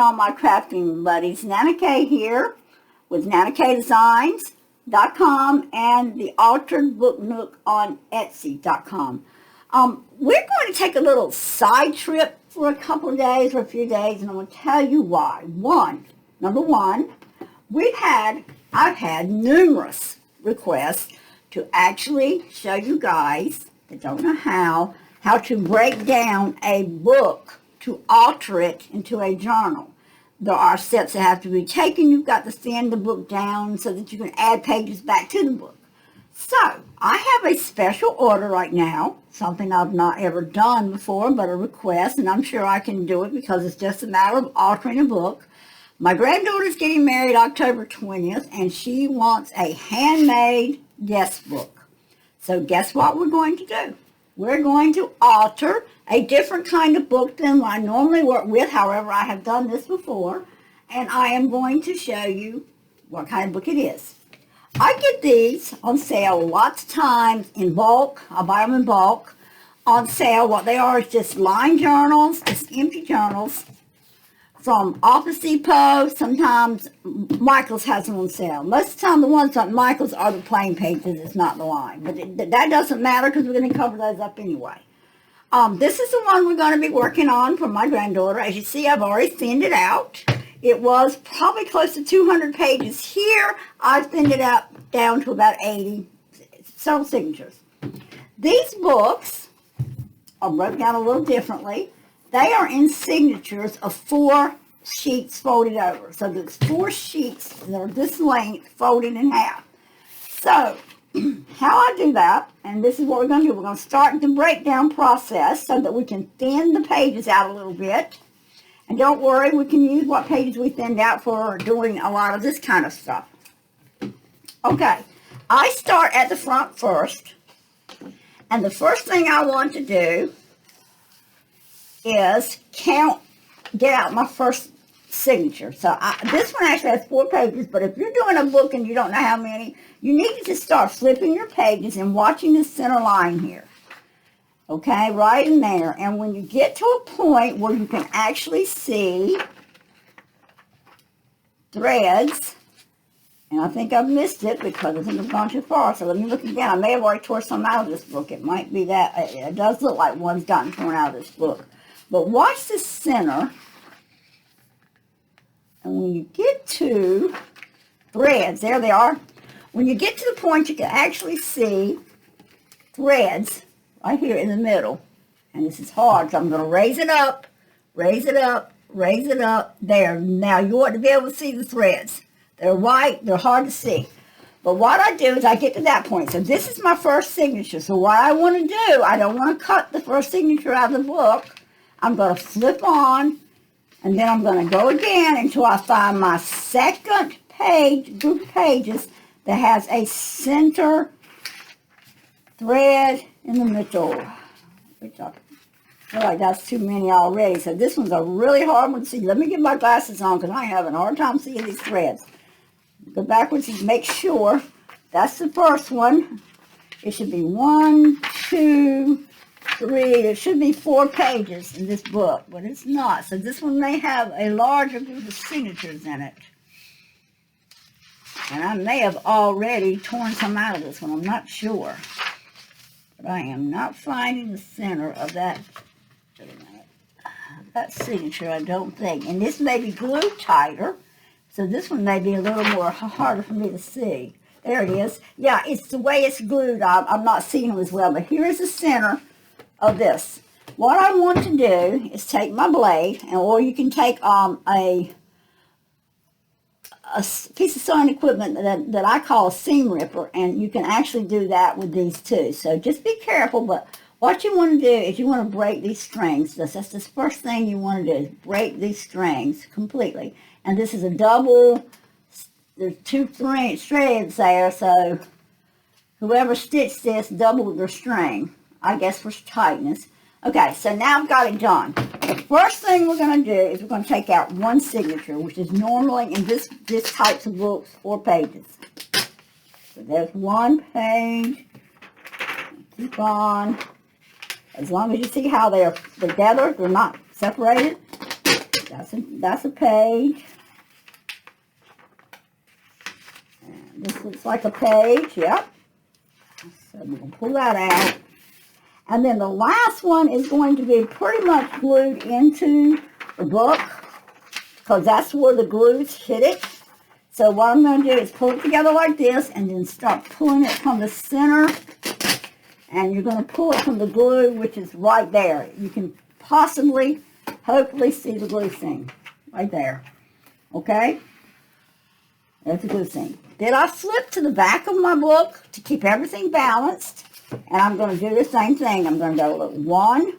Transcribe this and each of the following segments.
all my crafting buddies. NanaKaye here with NanaKayeDesigns.com and the Altered Book Nook on Etsy.com. We're going to take a little side trip for a couple of days, for a few days, and I'm going to tell you why. Number one, I've had numerous requests to actually show you guys that don't know how to break down a book to alter it into a journal. There are steps that have to be taken. You've got to thin the book down so that you can add pages back to the book. So, I have a special order right now, something I've not ever done before, but a request, and I'm sure I can do it because it's just a matter of altering a book. My granddaughter's getting married October 20th, and she wants a handmade guest book. So guess what we're going to do? We're going to alter a different kind of book than I normally work with. However, I have done this before, and I am going to show you what kind of book it is. I get these on sale lots of times in bulk. I buy them in bulk on sale. What they are is just lined journals, just empty journals from Office Depot. Sometimes Michael's has them on sale. Most of the time the ones at Michael's are the plain pages. It's not the line. But that doesn't matter because we're going to cover those up anyway. This is the one we're going to be working on for my granddaughter. As you see, I've already thinned it out. It was probably close to 200 pages. Here, I've thinned it out down to about 80, several signatures. These books are broken down a little differently. They are in signatures of 4 sheets folded over. So there's 4 sheets that are this length folded in half. So how I do that, and this is what we're going to do. We're going to start the breakdown process so that we can thin the pages out a little bit. And don't worry, we can use what pages we thinned out for doing a lot of this kind of stuff. Okay, I start at the front first. And the first thing I want to do is get out my first signature. So this one actually has 4 pages, but if you're doing a book and you don't know how many, you need to just start flipping your pages and watching the center line here. Okay, right in there. And when you get to a point where you can actually see threads, and I think I've missed it because I think I've gone too far, so let me look again. I may have already tore some out of this book. It might be that. It does look like one's gotten torn out of this book. But watch the center, and when you get to threads, there they are. When you get to the point you can actually see threads right here in the middle. And this is hard, so I'm going to raise it up, raise it up, raise it up. There. Now you ought to be able to see the threads. They're white, they're hard to see. But what I do is I get to that point. So this is my first signature. So what I want to do, I don't want to cut the first signature out of the book. I'm going to flip on, and then I'm going to go again until I find my second page, group of pages, that has a center thread in the middle. Which I feel like that's too many already. So this one's a really hard one to see. Let me get my glasses on because I'm having a hard time seeing these threads. Go backwards and make sure. That's the first one. It should be 1, 2, 3. There should be 4 pages in this book, but it's not. So this one may have a larger group of signatures in it. And I may have already torn some out of this one. I'm not sure. But I am not finding the center of that signature, I don't think. And this may be glued tighter. So this one may be a little more harder for me to see. There it is. Yeah, it's the way it's glued. I'm not seeing them as well. But here's the center of this. What I want to do is take my blade, or you can take a piece of sewing equipment that I call a seam ripper, and you can actually do that with these too. So just be careful, but what you want to do is you want to break these strings. That's the first thing you want to do, is break these strings completely. And this is a double, there's 2 threads there, so whoever stitched this doubled their string, I guess for tightness. Okay, so now I've got it done. The first thing we're going to do is we're going to take out 1 signature, which is normally in this types of books 4 pages. So there's 1 page. Keep on. As long as you see how they're together, they're not separated. That's a page. And this looks like a page, yep. So we're going to pull that out. And then the last one is going to be pretty much glued into the book, because that's where the glues hit it. So what I'm going to do is pull it together like this and then start pulling it from the center. And you're going to pull it from the glue, which is right there. You can possibly, hopefully see the glue thing right there. Okay? There's the glue thing. Then I flip to the back of my book to keep everything balanced. And I'm going to do the same thing. I'm going to go look 1.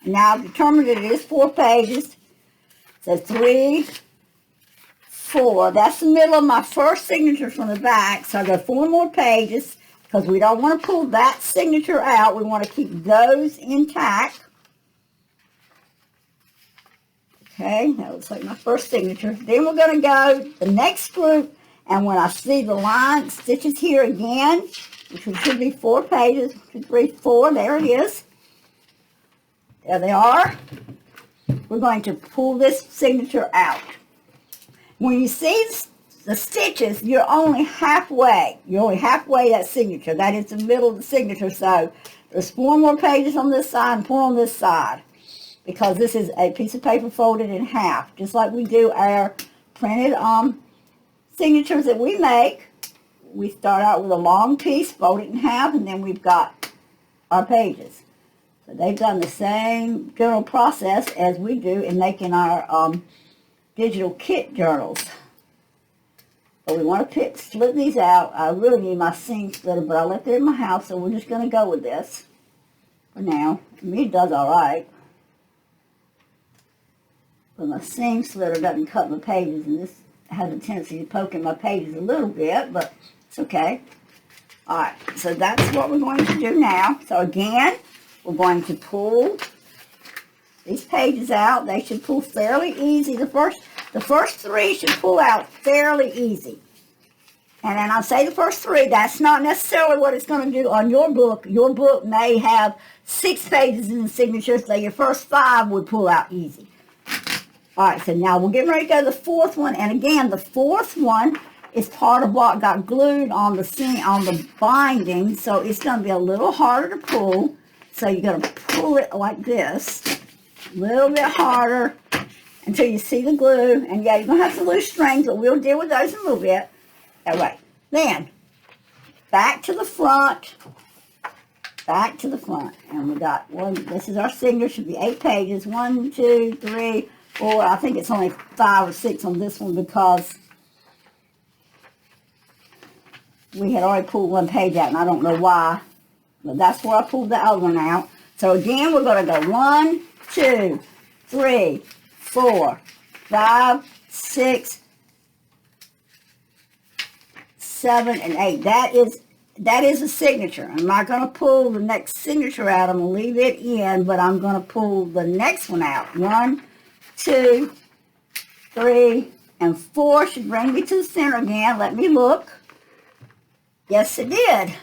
Now I've determined that it is 4 pages. So 3, 4. That's the middle of my first signature from the back. So I go 4 more pages because we don't want to pull that signature out. We want to keep those intact. Okay, that looks like my first signature. Then we're going to go the next group. And when I see the line stitches here again, which should be 4 pages, 2, 3, 4, there it is. There they are. We're going to pull this signature out. When you see the stitches, you're only halfway. You're only halfway that signature. That is the middle of the signature. So there's 4 more pages on this side and 4 on this side, because this is a piece of paper folded in half, just like we do our printed signatures that we make. We start out with a long piece, fold it in half, and then we've got our pages. So they've done the same general process as we do in making our digital kit journals. But we want to split these out. I really need my seam splitter, but I left it in my house, so we're just going to go with this for now. To me, it does all right. But my seam splitter doesn't cut my pages, and this has a tendency to poke in my pages a little bit, but it's okay. Alright, so that's what we're going to do now. So again, we're going to pull these pages out. They should pull fairly easy. The first 3 should pull out fairly easy. And then I say the first 3, that's not necessarily what it's going to do on your book. Your book may have 6 pages in the signature, so your first 5 would pull out easy. Alright, so now we're getting ready to go to the 4th one. And again, the 4th one is part of what got glued on the binding, so it's going to be a little harder to pull. So you're going to pull it like this, a little bit harder until you see the glue. And yeah, you're going to have some loose strings, but we'll deal with those in a little bit. All right, then back to the front, and we got one. This is our signature. Should be 8 pages. 1, 2, 3, 4. I think it's only 5 or 6 on this one because we had already pulled 1 page out, and I don't know why, but that's where I pulled the other one out. So again, we're going to go 1, 2, 3, 4, 5, 6, 7, and 8. That is a signature. I'm not going to pull the next signature out. I'm going to leave it in, but I'm going to pull the next one out. 1, 2, 3, and 4 should bring me to the center again. Let me look. Yes, it did.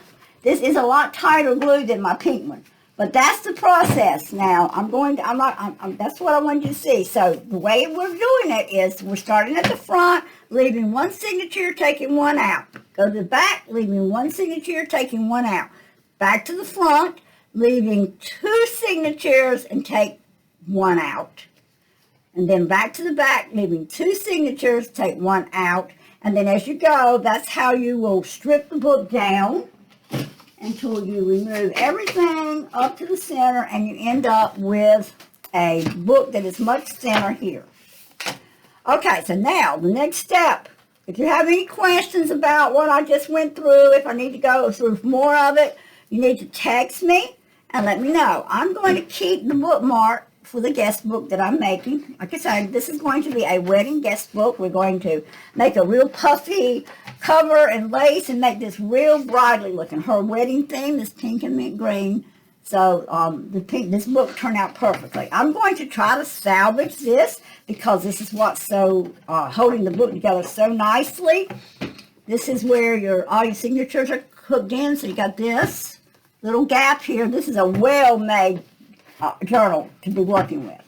This is a lot tighter glue than my pink one. But that's the process. Now, that's what I wanted you to see. So, the way we're doing it is we're starting at the front, leaving 1 signature, taking 1 out. Go to the back, leaving 1 signature, taking 1 out. Back to the front, leaving 2 signatures and take 1 out. And then back to the back, leaving 2 signatures, take 1 out. And then as you go, that's how you will strip the book down until you remove everything up to the center and you end up with a book that is much thinner here. Okay, so now the next step. If you have any questions about what I just went through, if I need to go through more of it, you need to text me and let me know. I'm going to keep the bookmark for the guest book that I'm making. Like I said, this is going to be a wedding guest book. We're going to make a real puffy cover and lace and make this real brightly looking. Her wedding theme is pink and mint green. So this book turned out perfectly. I'm going to try to salvage this because this is what's so holding the book together so nicely. This is where all your signatures are hooked in. So you got this little gap here. This is a well-made journal to be working with.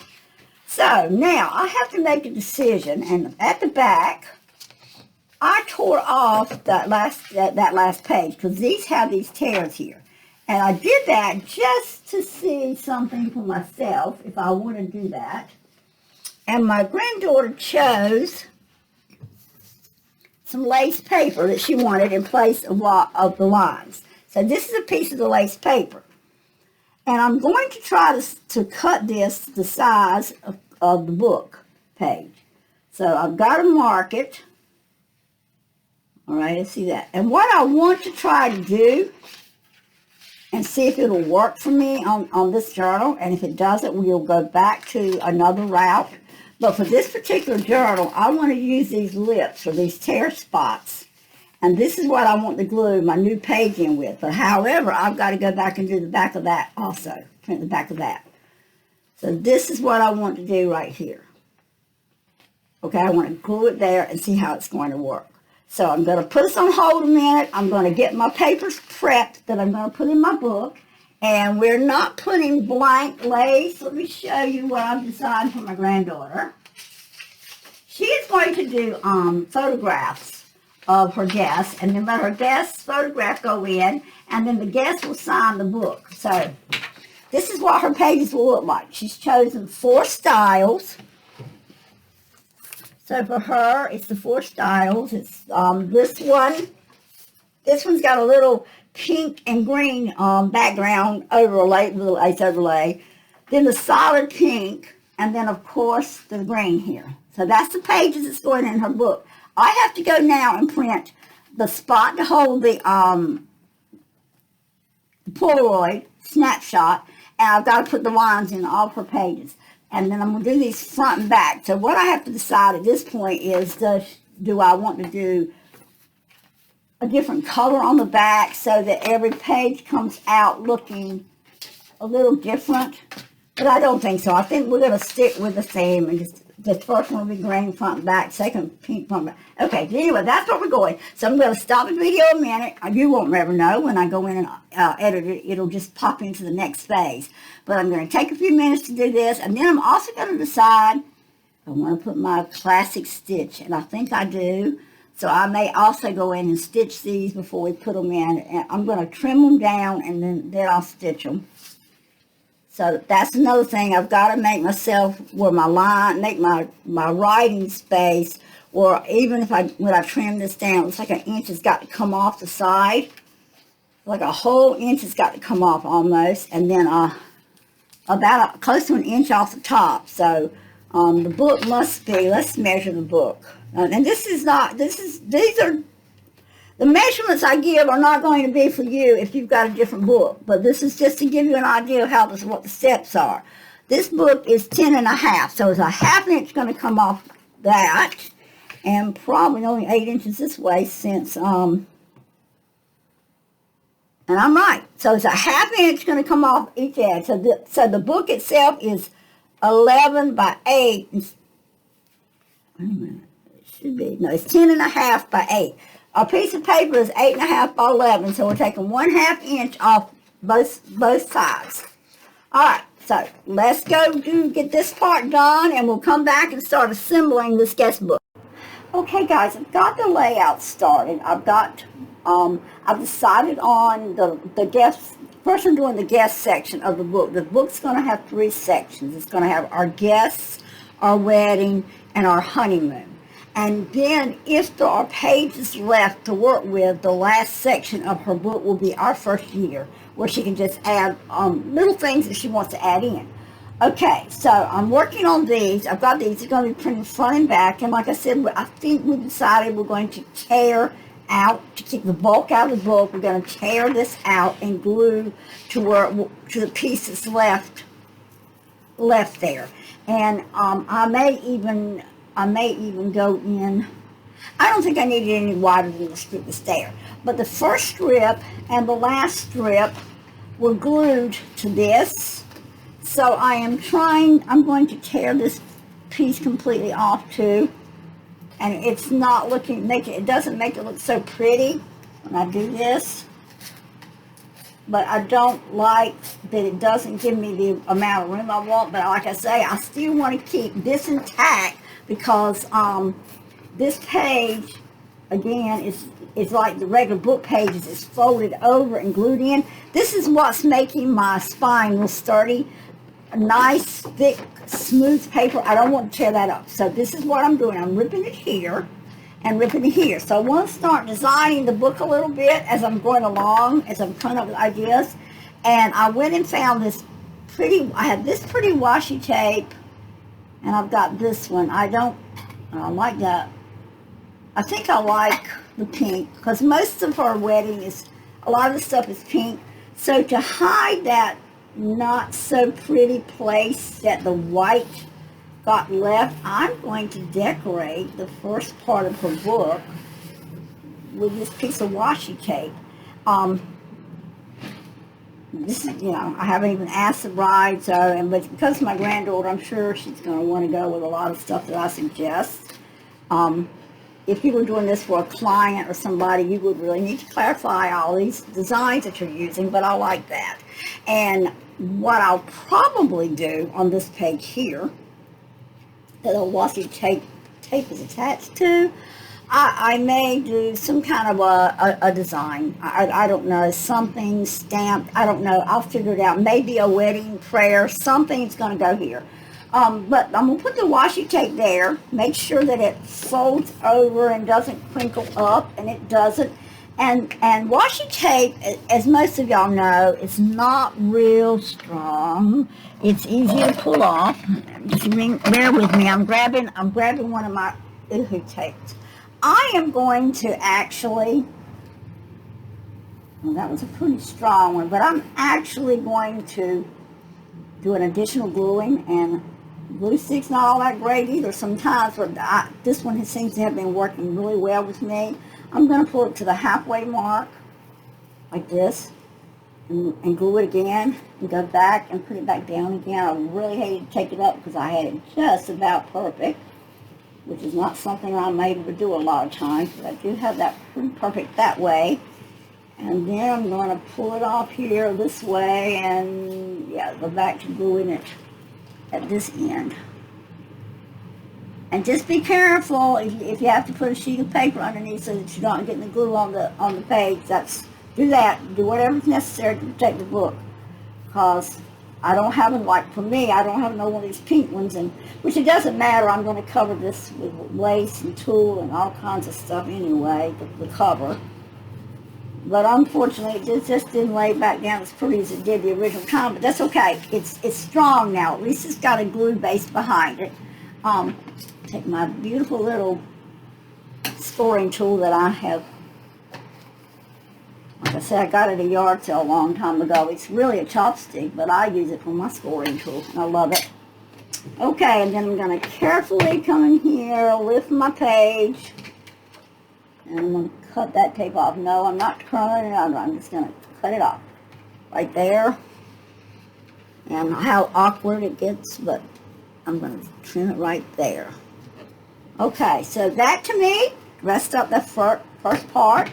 So now I have to make a decision, and at the back, I tore off that last page because these have these tears here. And I did that just to see something for myself, if I want to do that. And my granddaughter chose some lace paper that she wanted in place of the lines. So this is a piece of the lace paper. And I'm going to try to cut this the size of the book page. So I've got to mark it. All right, let's see that. And what I want to try to do, and see if it'll work for me on this journal, and if it doesn't, we'll go back to another route. But for this particular journal, I want to use these lips, or these tear spots. And this is what I want to glue my new page in with. But however, I've got to go back and do the back of that also. Print the back of that. So this is what I want to do right here. Okay, I want to glue it there and see how it's going to work. So I'm going to put this on hold a minute. I'm going to get my papers prepped that I'm going to put in my book. And we're not putting blank lace. Let me show you what I've designed for my granddaughter. She is going to do photographs of her guests, and then let her guest's photograph go in, and then the guest will sign the book. So this is what her pages will look like. She's chosen 4 styles. So for her, it's the 4 styles. It's this one. This one's got a little pink and green background overlay, with a lace overlay. Then the solid pink, and then of course the green here. So that's the pages that's going in her book. I have to go now and print the spot to hold the Polaroid snapshot, and I've got to put the lines in all of her pages. And then I'm going to do these front and back. So what I have to decide at this point is, do I want to do a different color on the back so that every page comes out looking a little different? But I don't think so. I think we're going to stick with the same, and just the first one will be green front and back, second pink front and back. Okay, anyway, that's where we're going. So I'm going to stop the video a minute. You won't ever know when I go in and edit it. It'll just pop into the next phase. But I'm going to take a few minutes to do this, and then I'm also going to decide if I want to put my classic stitch, and I think I do. So I may also go in and stitch these before we put them in. And I'm going to trim them down, and then I'll stitch them. So that's another thing. I've got to make myself where my line, make my writing space, or even if when I trim this down, it's like an inch has got to come off the side. Like a whole inch has got to come off almost, and then about close to an inch off the top. So the book must be, let's measure the book. And these are, the measurements I give are not going to be for you if you've got a different book, but this is just to give you an idea of what the steps are. This book is 10.5, so it's a ½ inch going to come off that, and probably only 8 inches this way since, and I'm right. So it's a ½ inch going to come off each edge. So the book itself is 11 by 8. Wait a minute. It should be, no, it's 10.5 by 8. A piece of paper is 8.5 by 11, so we're taking 1/2 inch off both sides. All right, so let's go get this part done, and we'll come back and start assembling this guest book. Okay, guys, I've got the layout started. I've decided on the guest. First, I'm doing the guest section of the book. The book's going to have 3 sections. It's going to have our guests, our wedding, and our honeymoon. And then if there are pages left to work with, the last section of her book will be our first year, where she can just add little things that she wants to add in. Okay, so I'm working on these. I've got these. They're going to be printed front and back. And like I said, I think we decided we're going to tear out, to keep the bulk out of the book. We're going to tear this out and glue to the piece that's left there. And I may even go in. I don't think I need it any wider than the strip that's there. But the first strip and the last strip were glued to this. So I'm going to tear this piece completely off too. And it's not looking, it doesn't make it look so pretty when I do this. But I don't like that it doesn't give me the amount of room I want, but like I say, I still want to keep this intact because this page, again, is like the regular book pages. It's folded over and glued in. This is what's making my spine real sturdy. A nice, thick, smooth paper. I don't want to tear that up. So this is what I'm doing. I'm ripping it here and ripping it here. So I want to start designing the book a little bit as I'm going along, as I'm coming up with ideas. And I went and found this I have this pretty washi tape, and I've got this one. I like that. I think I like the pink, because most of our wedding a lot of the stuff is pink. So to hide that not so pretty place that the white got left, I'm going to decorate the first part of her book with this piece of washi tape. This is, I haven't even asked the bride, but because of my granddaughter, I'm sure she's going to want to go with a lot of stuff that I suggest. If you were doing this for a client or somebody, you would really need to clarify all these designs that you're using, but I like that. And what I'll probably do on this page here, that the washi tape is attached to, I may do some kind of a design. I don't know, something stamped. I don't know. I'll figure it out. Maybe a wedding prayer. Something's going to go here. But I'm going to put the washi tape there. Make sure that it folds over and doesn't crinkle up, and it doesn't. And washi tape, as most of y'all know, is not real strong. It's easy to pull off. Just bear with me. I'm grabbing one of my Uhu tapes. I am going to actually, well, that was a pretty strong one, but I'm actually going to do an additional gluing, and glue stick's not all that great either sometimes, but this one seems to have been working really well with me. I'm going to pull it to the halfway mark, like this, and glue it again, and go back and put it back down again. I really hated to take it up because I had it just about perfect, which is not something I'm able to do a lot of times, but I do have that pretty perfect that way. And then I'm going to pull it off here this way, and go back to gluing it at this end. And just be careful if you have to put a sheet of paper underneath so that you're not getting the glue on the page. Do whatever's necessary to protect the book, because I don't have them, like for me, I don't have no one of these pink ones, which it doesn't matter. I'm going to cover this with lace and tulle and all kinds of stuff anyway, the cover. But unfortunately, it just didn't lay back down as pretty as it did the original time, but that's okay. It's strong now. At least it's got a glue base behind it. Take my beautiful little scoring tool that I have. Like I said, I got it at a yard sale a long time ago. It's really a chopstick, but I use it for my scoring tool, and I love it. Okay, and then I'm going to carefully come in here, lift my page, and I'm going to cut that tape off. No, I'm not curling it under. I'm just going to cut it off right there. And how awkward it gets, but I'm going to trim it right there. Okay, so that to me rest up the first part.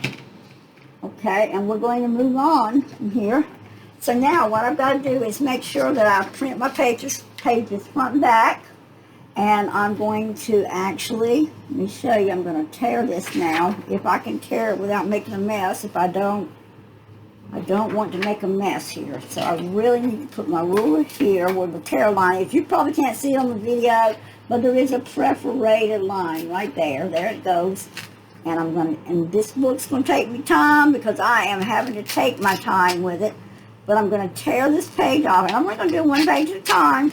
Okay, and we're going to move on from here. So now what I've got to do is make sure that I print my pages front and back. And I'm going to actually, let me show you, I'm going to tear this now. If I can tear it without making a mess. If I don't want to make a mess here. So I really need to put my ruler here where the tear line is. You probably can't see it on the video, but there is a perforated line right there. There it goes. And this book's going to take me time because I am having to take my time with it. But I'm going to tear this page off, and I'm only going to do one page at a time.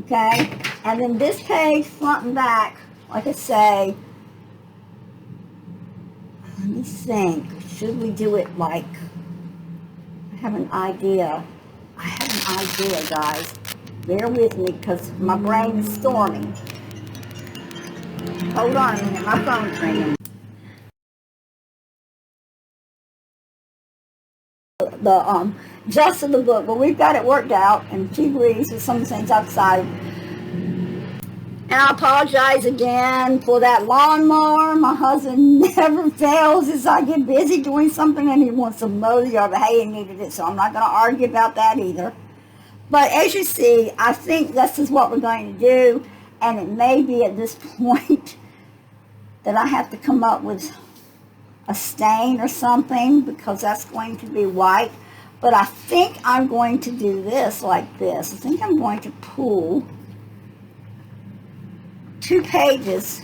Okay? And then this page, front and back, like I say, let me think. Should we do it like, I have an idea. Guys. Bear with me because my brain is storming. Hold on a minute, my phone's ringing. The gist of the book, but we've got it worked out, and she agrees with some of the things I've decided. And I apologize again for that lawnmower. My husband never fails as I get busy doing something and he wants to mow the yard. But hey, he needed it, so I'm not going to argue about that either. But as you see, I think this is what we're going to do. And it may be at this point that I have to come up with a stain or something because that's going to be white. But I think I'm going to do this like this. I think I'm going to pull 2 pages.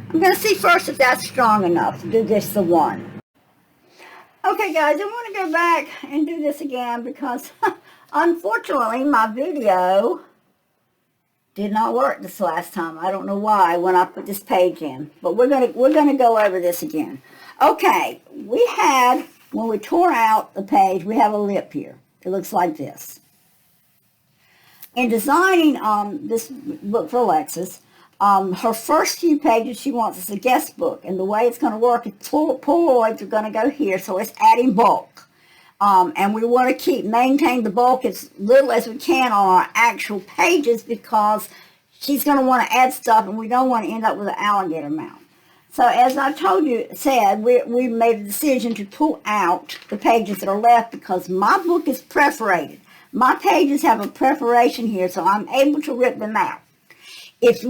I'm going to see first if that's strong enough to do this the one. Okay guys, I want to go back and do this again because unfortunately my video did not work this last time. I don't know why when I put this page in, but we're gonna go over this again. Okay, we had, when we tore out the page, we have a lip here. It looks like this. In designing this book for Alexis, her first few pages she wants is a guest book, and the way it's going to work is Polaroids are going to go here, so it's adding bulk. And we want to maintain the bulk as little as we can on our actual pages because she's going to want to add stuff and we don't want to end up with an alligator mouth. So as I said, we made a decision to pull out the pages that are left because my book is perforated. My pages have a perforation here, so I'm able to rip them out. If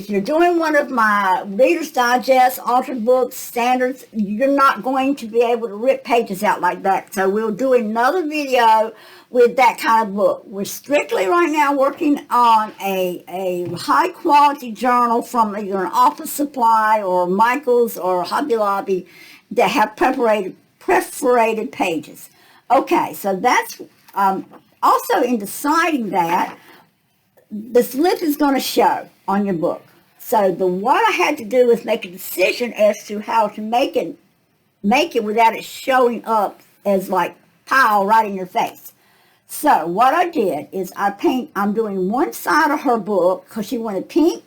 you're doing one of my Reader's Digest, Altered Books, Standards, you're not going to be able to rip pages out like that. So we'll do another video with that kind of book. We're strictly right now working on a high-quality journal from either an Office Supply or Michael's or Hobby Lobby that have perforated pages. Okay, so that's also in deciding that, this lip is going to show on your book. So what I had to do was make a decision as to how to make it without it showing up as like pile right in your face. So what I did is I'm doing one side of her book because she wanted pink.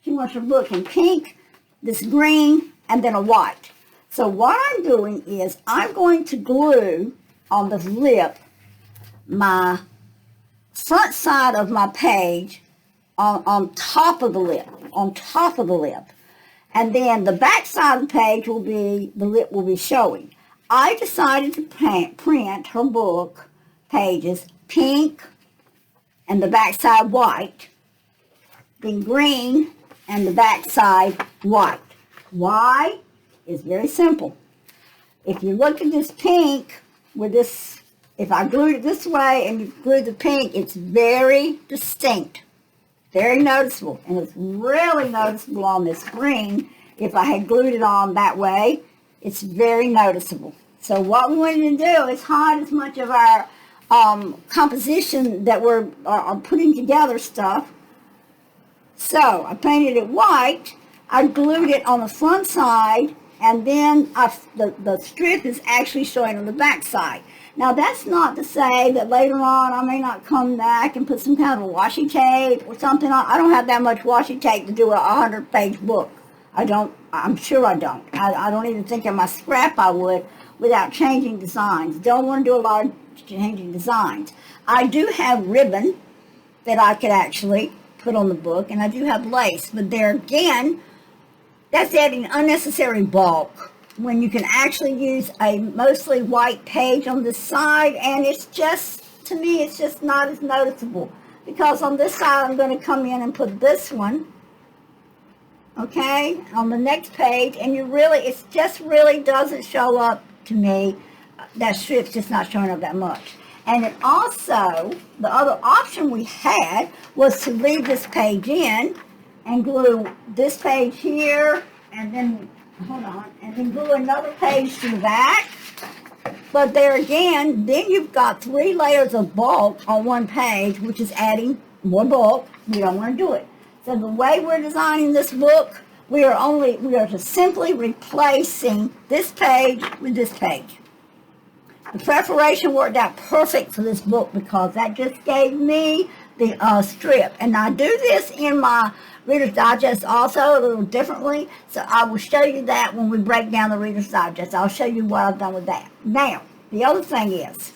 She wants her book in pink, this green, and then a white. So what I'm doing is I'm going to glue on the lip my front side of my page on top of the lip, and then the back side of the page the lip will be showing. I decided to print her book pages pink and the back side white, then green and the back side white. Why? It's very simple. If you look at this pink with this, if I glued it this way and you glue the pink, it's very distinct, very noticeable, and it's really noticeable on this green. If I had glued it on that way, it's very noticeable. So what we wanted to do is hide as much of our composition that we're putting together stuff. So I painted it white, I glued it on the front side, and then the strip is actually showing on the back side. Now, that's not to say that later on I may not come back and put some kind of washi tape or something on. I don't have that much washi tape to do a 100-page book. I'm sure I don't. I don't even think in my scrap I would without changing designs. Don't want to do a lot of changing designs. I do have ribbon that I could actually put on the book, and I do have lace. But there again, that's adding unnecessary bulk when you can actually use a mostly white page on this side, and it's just, to me, it's just not as noticeable. Because on this side, I'm going to come in and put this one, okay, on the next page, and it just really doesn't show up to me. That strip's just not showing up that much. And it also, the other option we had was to leave this page in and glue this page here, and then and then glue another page to the back. But there again, then you've got 3 layers of bulk on one page, which is adding more bulk. We don't want to do it. So the way we're designing this book, we are just simply replacing this page with this page. The perforation worked out perfect for this book because that just gave me the strip. And I do this in my Reader's Digest also a little differently, so I will show you that when we break down the Reader's Digest. I'll show you what I've done with that. Now, the other thing is,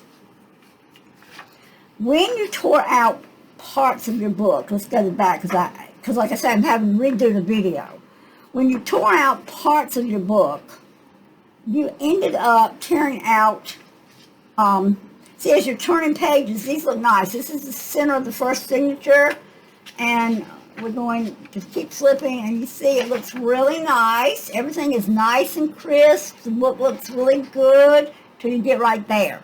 when you tore out parts of your book, let's go to the back because because like I said, I'm having to redo the video. When you tore out parts of your book, you ended up tearing out, see, as you're turning pages, these look nice. This is the center of the first signature, and we're going to keep flipping, and you see it looks really nice. Everything is nice and crisp. The book looks really good till you get right there.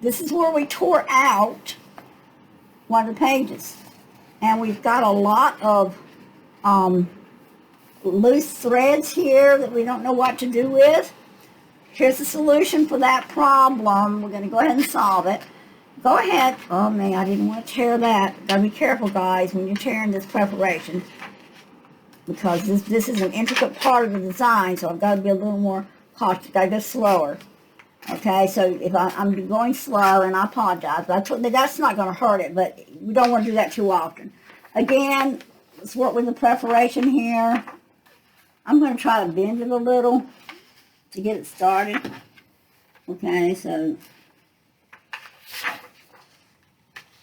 This is where we tore out one of the pages. And we've got a lot of loose threads here that we don't know what to do with. Here's the solution for that problem. We're going to go ahead and solve it. Go ahead. Oh, man, I didn't want to tear that. Got to be careful, guys, when you're tearing this preparation, because this is an intricate part of the design, so I've got to be a little more cautious. Got to go slower. Okay, so if I'm going slow, and I apologize, that's not going to hurt it, but we don't want to do that too often. Again, let's work with the preparation here. I'm going to try to bend it a little to get it started. Okay, so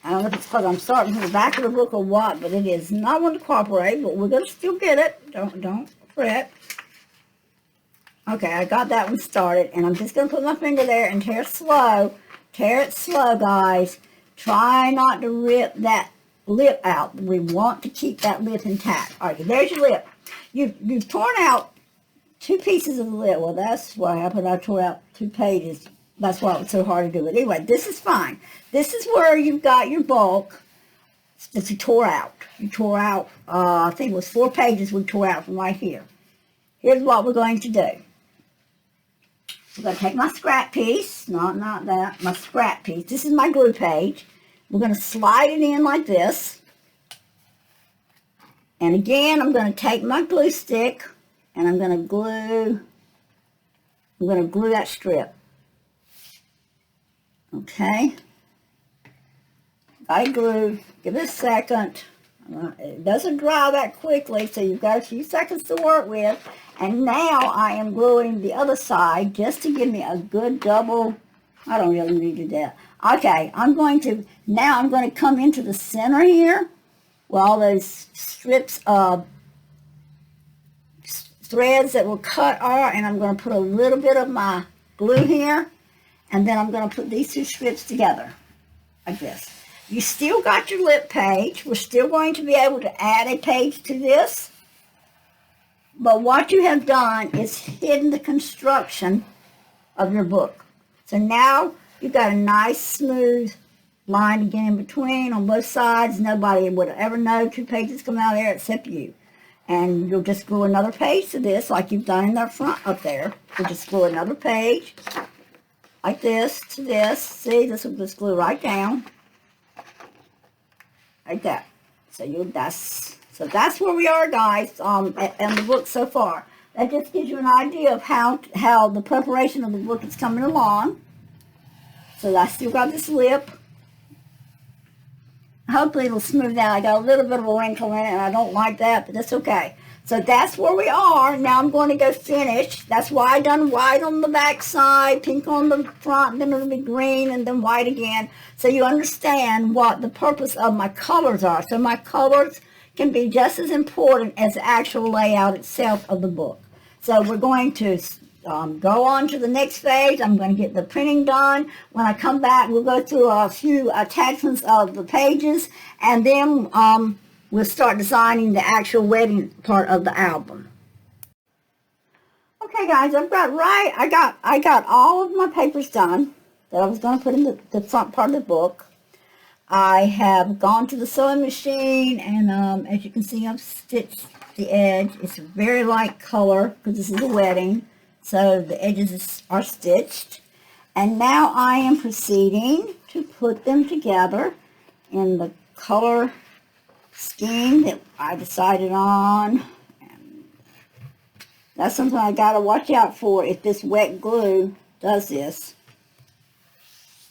I don't know if it's because I'm starting from the back of the book or what, but it is not going to cooperate, but we're going to still get it. Don't fret. Okay, I got that one started, and I'm just going to put my finger there and tear slow. Tear it slow, guys. Try not to rip that lip out. We want to keep that lip intact. All right, there's your lip. You've torn out 2 pieces of the lip. Well, that's why I tore out 2 pages. That's why it was so hard to do it. Anyway, this is fine. This is where you've got your bulk that you tore out. You tore out, I think it was 4 pages we tore out from right here. Here's what we're going to do. I'm going to take my scrap piece, not that, my scrap piece. This is my glue page. We're going to slide it in like this. And again, I'm going to take my glue stick and I'm going to glue that strip. Okay. Got it glued. Give it a second. It doesn't dry that quickly, so you've got a few seconds to work with. And now I am gluing the other side just to give me a good double. I don't really need to do that. Okay, I'm going to come into the center here where all those strips of threads that were cut are, and I'm going to put a little bit of my glue here, and then I'm going to put these 2 strips together like this. You still got your lip page. We're still going to be able to add a page to this. But what you have done is hidden the construction of your book. So now you've got a nice smooth line again in between on both sides. Nobody would ever know 2 pages come out of there except you. And you'll just glue another page to this like you've done in the front up there. You'll just glue another page like this to this. See, this will just glue right down. Like that. So that's where we are, guys, and the book so far. That just gives you an idea of how the preparation of the book is coming along. So I still got this lip. Hopefully it'll smooth out. I got a little bit of a wrinkle in it, and I don't like that, but that's okay. So that's where we are. Now I'm going to go finish. That's why I done white on the back side, pink on the front, then it'll be green, and then white again. So you understand what the purpose of my colors are. So my colors can be just as important as the actual layout itself of the book. So we're going to go on to the next phase. I'm going to get the printing done. When I come back, we'll go through a few attachments of the pages, and then we'll start designing the actual wedding part of the album. Okay, guys, I got all of my papers done that I was going to put in the front part of the book. I have gone to the sewing machine, and as you can see, I've stitched the edge. It's a very light color because this is a wedding, so the edges are stitched. And now I am proceeding to put them together in the color scheme that I decided on. And that's something I got to watch out for if this wet glue does this.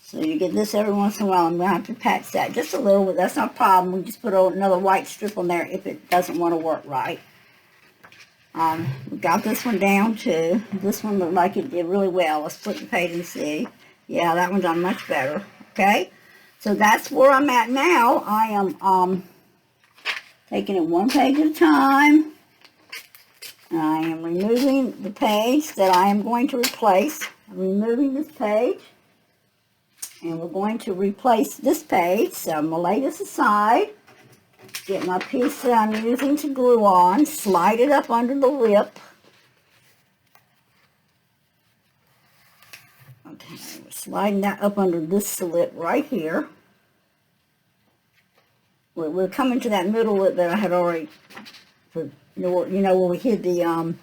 So you get this every once in a while. I'm going to have to patch that just a little bit. That's not a problem. We just put another white strip on there if it doesn't want to work right. We got this one down too. This one looked like it did really well. Let's flip the page and see. Yeah, that one's done much better. Okay, so that's where I'm at now. I am Taking it one page at a time. I am removing the page that I am going to replace. I'm removing this page. And we're going to replace this page. So I'm going to lay this aside. Get my piece that I'm using to glue on. Slide it up under the lip. Okay, we're sliding that up under this slit right here. We're coming to that middle lip that I had already, you know where we hid the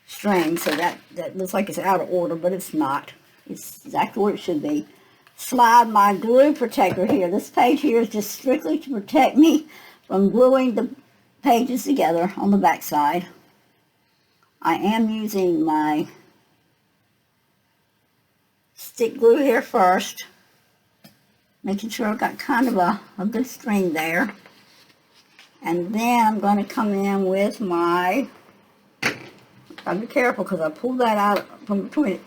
string. So that looks like it's out of order, but it's not. It's exactly where it should be. Slide my glue protector here. This page here is just strictly to protect me from gluing the pages together on the back side. I am using my stick glue here first, making sure I've got kind of a good string there. And then I'm going to come in with my, I'll be careful because I pulled that out from between it.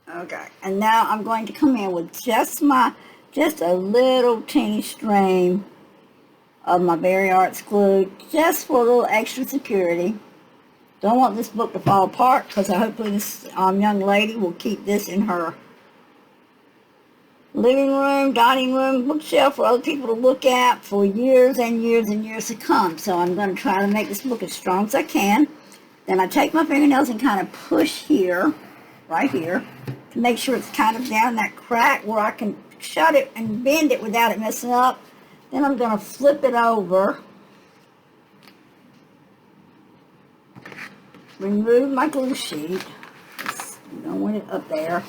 Okay, and now I'm going to come in with just a little teeny stream of my Berry Arts glue, just for a little extra security. Don't want this book to fall apart, because hopefully this young lady will keep this in her living room, dining room, bookshelf for other people to look at for years and years and years to come. So I'm going to try to make this book as strong as I can. Then I take my fingernails and kind of push here, right here, to make sure it's kind of down that crack where I can shut it and bend it without it messing up. Then I'm going to flip it over, remove my glue sheet, you don't want it up there,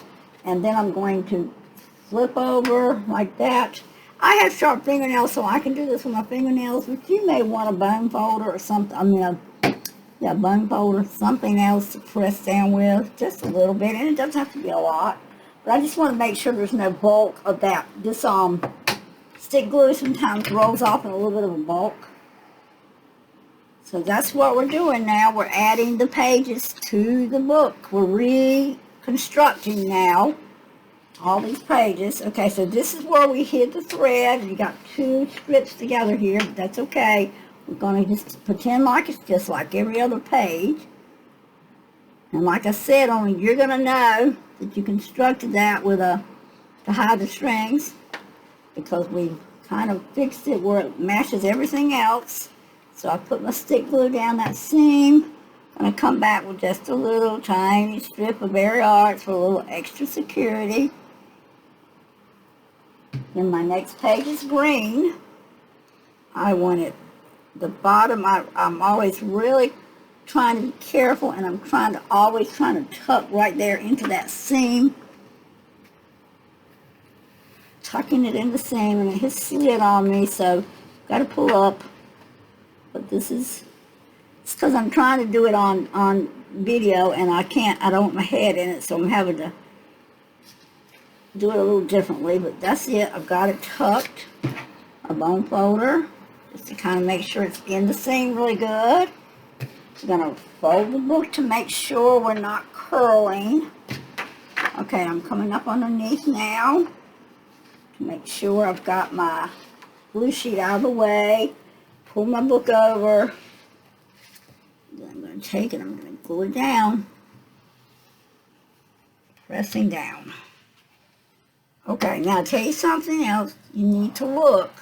and then I'm going to flip over like that. I have sharp fingernails, so I can do this with my fingernails, but you may want a bone folder or something, yeah, bone folder, something else to press down with, just a little bit, and it doesn't have to be a lot, but I just want to make sure there's no bulk of that. This stick glue sometimes rolls off in a little bit of a bulk. So that's what we're doing now. We're adding the pages to the book. We're reconstructing now all these pages. Okay, so this is where we hid the thread. You got two strips together here, but that's okay. We're going to just pretend like it's just like every other page. And like I said, only you're going to know that you constructed that with to hide the strings, because we kind of fixed it where it matches everything else. So I put my stick glue down that seam. I'm going to come back with just a little tiny strip of Berry Arts for a little extra security. Then my next page is green. I want it, the bottom, I'm always really trying to be careful, and I'm always trying to tuck right there into that seam. Tucking it in the seam, and it has slid on me, so got to pull up. But it's because I'm trying to do it on video, and I don't want my head in it, so I'm having to do it a little differently. But that's it. I've got it tucked. A bone folder, just to kind of make sure it's in the seam really good. I'm going to fold the book to make sure we're not curling. Okay, I'm coming up underneath now. Make sure I've got my glue sheet out of the way. Pull my book over. Then I'm going to take it, I'm going to glue it down. Pressing down. Okay, now I'll tell you something else. You need to look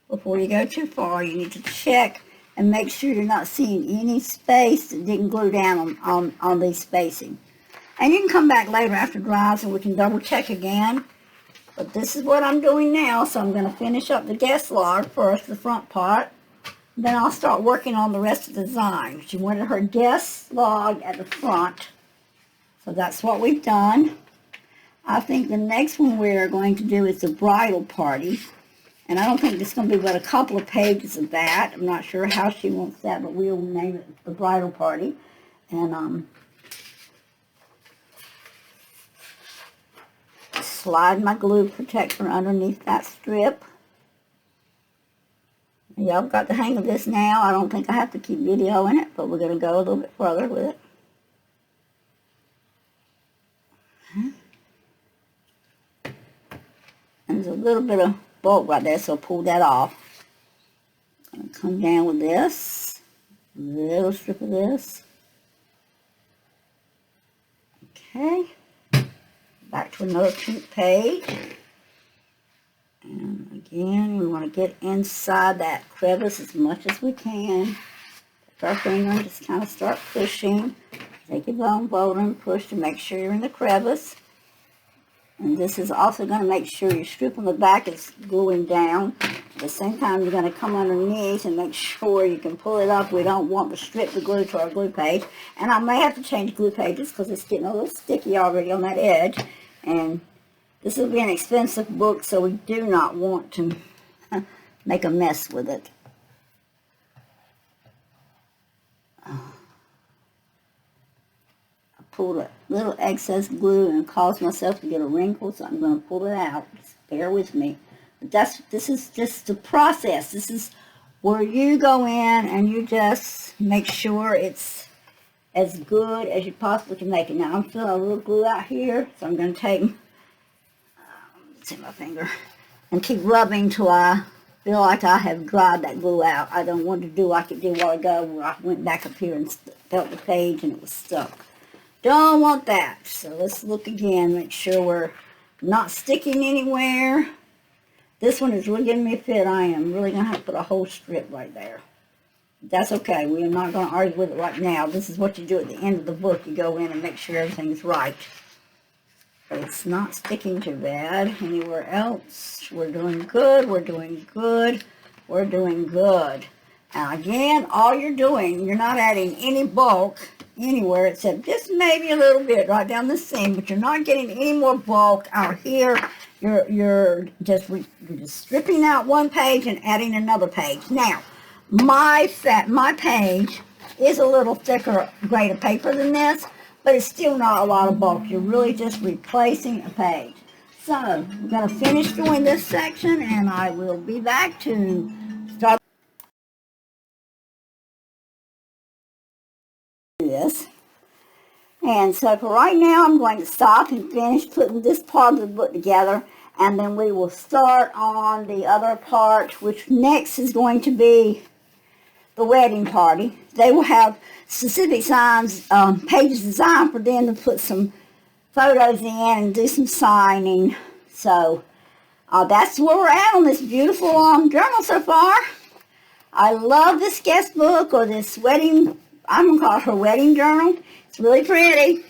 before you go too far. You need to check and make sure you're not seeing any space that didn't glue down on these spacing. And you can come back later after it dries and we can double check again. But this is what I'm doing now, so I'm going to finish up the guest log first, the front part. Then I'll start working on the rest of the design. She wanted her guest log at the front, so that's what we've done. I think the next one we're going to do is the bridal party. And I don't think there's going to be but a couple of pages of that. I'm not sure how she wants that, but we'll name it the bridal party. And slide my glue protector underneath that strip. Yeah, I've got the hang of this now. I don't think I have to keep videoing it, but we're going to go a little bit further with it. And there's a little bit of bulk right there, so pull that off. I'm going to come down with this, little strip of this. Okay, back to another pink page. And again, we want to get inside that crevice as much as we can. Put our finger and just kind of start pushing. Take your bone folder and push to make sure you're in the crevice. And this is also going to make sure your strip on the back is gluing down. At the same time, you're going to come underneath and make sure you can pull it up. We don't want the strip to glue to our glue page. And I may have to change glue pages because it's getting a little sticky already on that edge. And this will be an expensive book, so we do not want to make a mess with it. Pulled a little excess glue and caused myself to get a wrinkle, so I'm going to pull it out. Just bear with me. But this is just the process. This is where you go in and you just make sure it's as good as you possibly can make it. Now I'm feeling a little glue out here, so I'm going to take my finger and keep rubbing till I feel like I have dried that glue out. I don't want to do like it did a while ago where I went back up here and felt the page and it was stuck. Don't want that. So let's look again, make sure we're not sticking anywhere. This one is really giving me a fit. I am really going to have to put a whole strip right there. That's okay. We are not going to argue with it right now. This is what you do at the end of the book. You go in and make sure everything's right. But it's not sticking too bad anywhere else. We're doing good. We're doing good. We're doing good. Now again, all you're doing, you're not adding any bulk anywhere except just maybe a little bit right down the seam, but you're not getting any more bulk out here. You're just stripping out one page and adding another page. Now, my page is a little thicker grade of paper than this, but it's still not a lot of bulk. You're really just replacing a page. So, I'm going to finish doing this section, and I will be back to start this. And so for right now, I'm going to stop and finish putting this part of the book together, and then we will start on the other part, which next is going to be the wedding party. They will have specific pages designed for them to put some photos in and do some signing. So that's where we're at on this beautiful journal so far. I love this guest book, or this wedding, I'm going to call it her wedding journal. It's really pretty.